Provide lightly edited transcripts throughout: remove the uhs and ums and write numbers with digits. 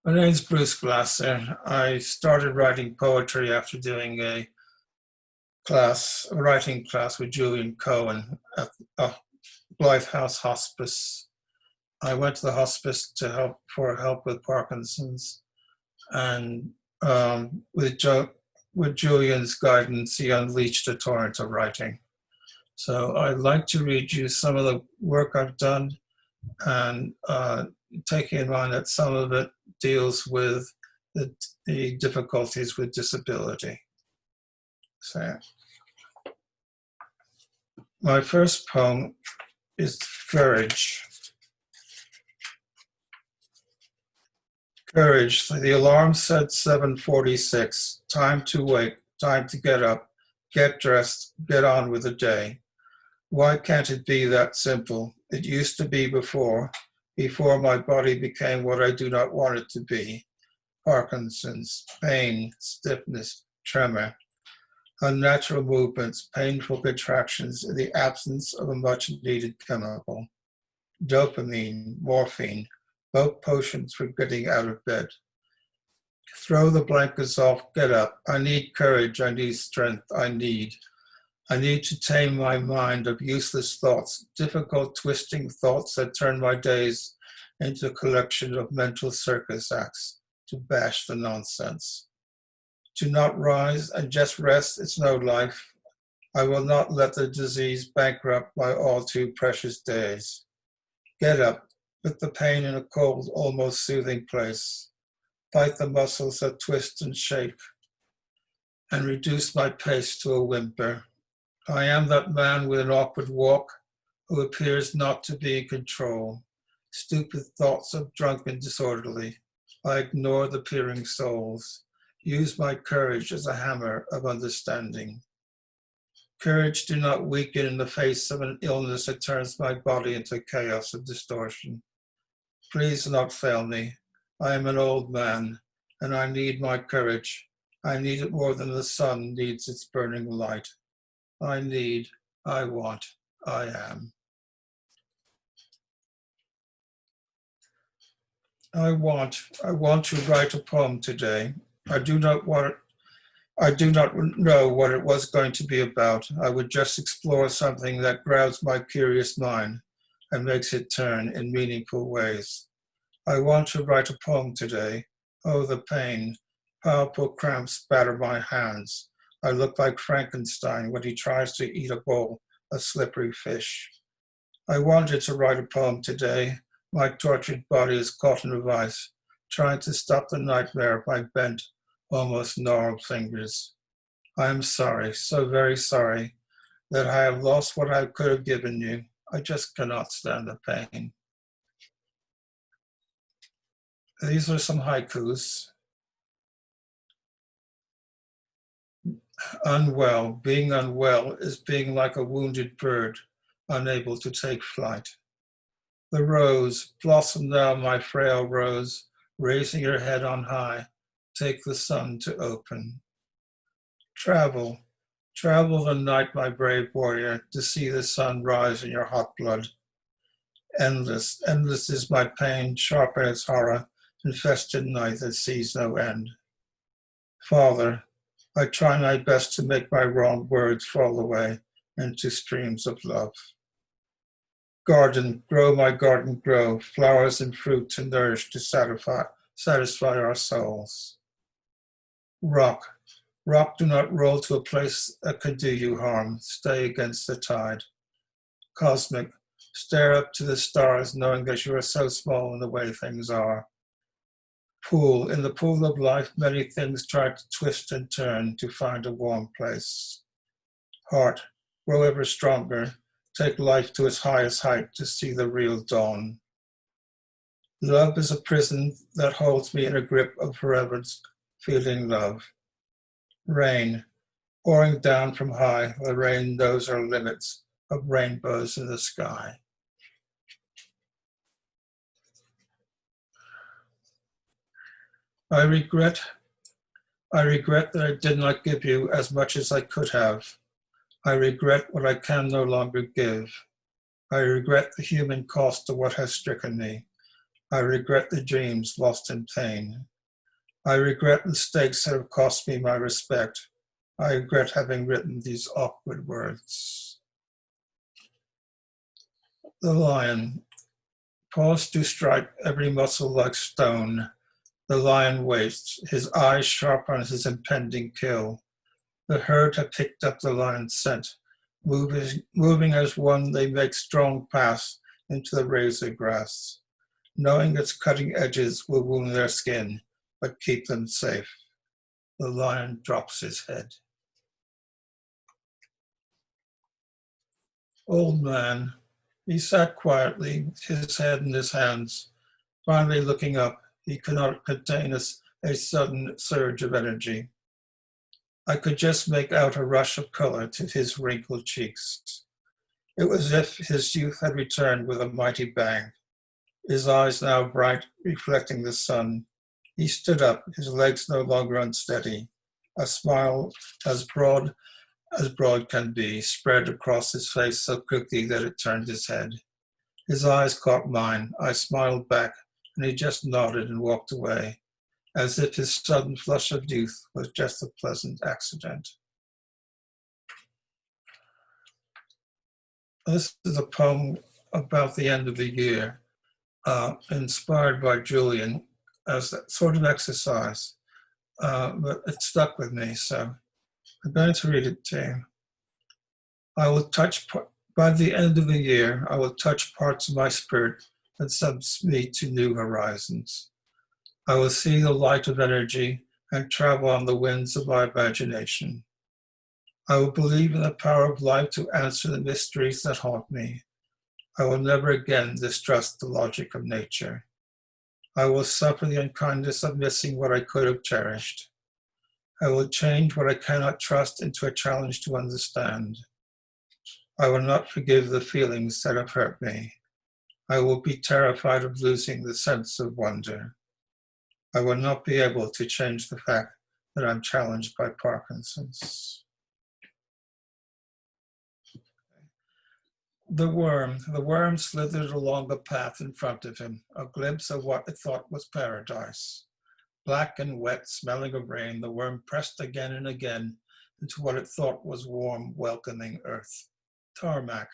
My name's Bruce Glasser. I started writing poetry after doing a writing class with Julian Cohen at Blythe House Hospice. I went to the hospice for help with Parkinson's, and with Julian's guidance, he unleashed a torrent of writing. So I'd like to read you some of the work I've done, and taking in mind that some of it deals with the difficulties with disability. So my first poem is Courage. Courage. The alarm said 7:46. Time to wake, time to get up, get dressed, get on with the day. Why can't it be that simple? It used to be before my body became what I do not want it to be. Parkinson's, pain, stiffness, tremor, unnatural movements, painful contractions in the absence of a much needed chemical. Dopamine, morphine, both potions for getting out of bed. Throw the blankets off, get up. I need courage, I need strength, I need to tame my mind of useless thoughts, difficult twisting thoughts that turn my days into a collection of mental circus acts to bash the nonsense. To not rise and just rest, it's no life. I will not let the disease bankrupt my all too precious days. Get up, put the pain in a cold, almost soothing place. Fight the muscles that twist and shake, and reduce my pace to a whimper. I am that man with an awkward walk who appears not to be in control. Stupid thoughts of drunken disorderly. I ignore the peering souls. Use my courage as a hammer of understanding. Courage do not weaken in the face of an illness that turns my body into chaos of distortion. Please do not fail me. I am an old man, and I need my courage. I need it more than the sun needs its burning light. I need, I want, I am. I want to write a poem today. I do not know what it was going to be about. I would just explore something that grabs my curious mind and makes it turn in meaningful ways. I want to write a poem today. Oh, the pain. Powerful cramps batter my hands. I look like Frankenstein when he tries to eat a bowl of slippery fish. I wanted to write a poem today. My tortured body is caught in a vice, trying to stop the nightmare of my bent, almost gnarled fingers. I am sorry, so very sorry, that I have lost what I could have given you. I just cannot stand the pain. These are some haikus. Unwell, being unwell is being like a wounded bird, unable to take flight. The rose, blossom now, my frail rose, raising your head on high, take the sun to open. Travel the night, my brave warrior, to see the sun rise in your hot blood. Endless is my pain, sharp in its horror, infested night that sees no end. Father, I try my best to make my wrong words fall away into streams of love. Garden, grow my garden, grow, flowers and fruit to nourish, to satisfy our souls. Rock, do not roll to a place that could do you harm, stay against the tide. Cosmic, stare up to the stars knowing that you are so small in the way things are. Pool, in the pool of life, many things try to twist and turn to find a warm place. Heart, grow ever stronger, take life to its highest height to see the real dawn. Love is a prison that holds me in a grip of forever feeling love. Rain, pouring down from high, the rain knows our limits of rainbows in the sky. I regret that I did not give you as much as I could have. I regret what I can no longer give. I regret the human cost of what has stricken me. I regret the dreams lost in pain. I regret mistakes that have cost me my respect. I regret having written these awkward words. The lion paused to strike every muscle like stone. The lion waits, his eyes sharp on his impending kill. The herd had picked up the lion's scent. Moving as one, they make strong paths into the razor grass, knowing its cutting edges will wound their skin, but keep them safe. The lion drops his head. Old man, he sat quietly, his head in his hands. Finally looking up, he could not contain a sudden surge of energy. I could just make out a rush of color to his wrinkled cheeks. It was as if his youth had returned with a mighty bang. His eyes now bright, reflecting the sun. He stood up, his legs no longer unsteady. A smile as broad can be spread across his face so quickly that it turned his head. His eyes caught mine. I smiled back, and he just nodded and walked away, as if his sudden flush of youth was just a pleasant accident. This is a poem about the end of the year, inspired by Julian as a sort of exercise, but it stuck with me, so I'm going to read it to you. By the end of the year, I will touch parts of my spirit that subs me to new horizons. I will see the light of energy and travel on the winds of my imagination. I will believe in the power of life to answer the mysteries that haunt me. I will never again distrust the logic of nature. I will suffer the unkindness of missing what I could have cherished. I will change what I cannot trust into a challenge to understand. I will not forgive the feelings that have hurt me. I will be terrified of losing the sense of wonder. I will not be able to change the fact that I'm challenged by Parkinson's. The worm slithered along the path in front of him, a glimpse of what it thought was paradise. Black and wet, smelling of rain, the worm pressed again and again into what it thought was warm, welcoming earth. Tarmac.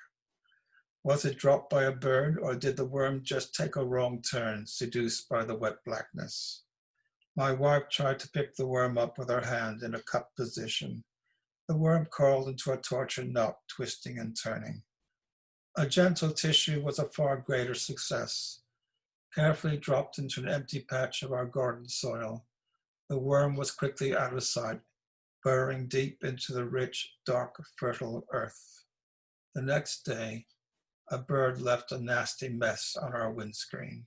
Was it dropped by a bird, or did the worm just take a wrong turn, seduced by the wet blackness? My wife tried to pick the worm up with her hand in a cupped position. The worm curled into a tortured knot, twisting and turning. A gentle tissue was a far greater success. Carefully dropped into an empty patch of our garden soil, the worm was quickly out of sight, burrowing deep into the rich, dark, fertile earth. The next day, a bird left a nasty mess on our windscreen.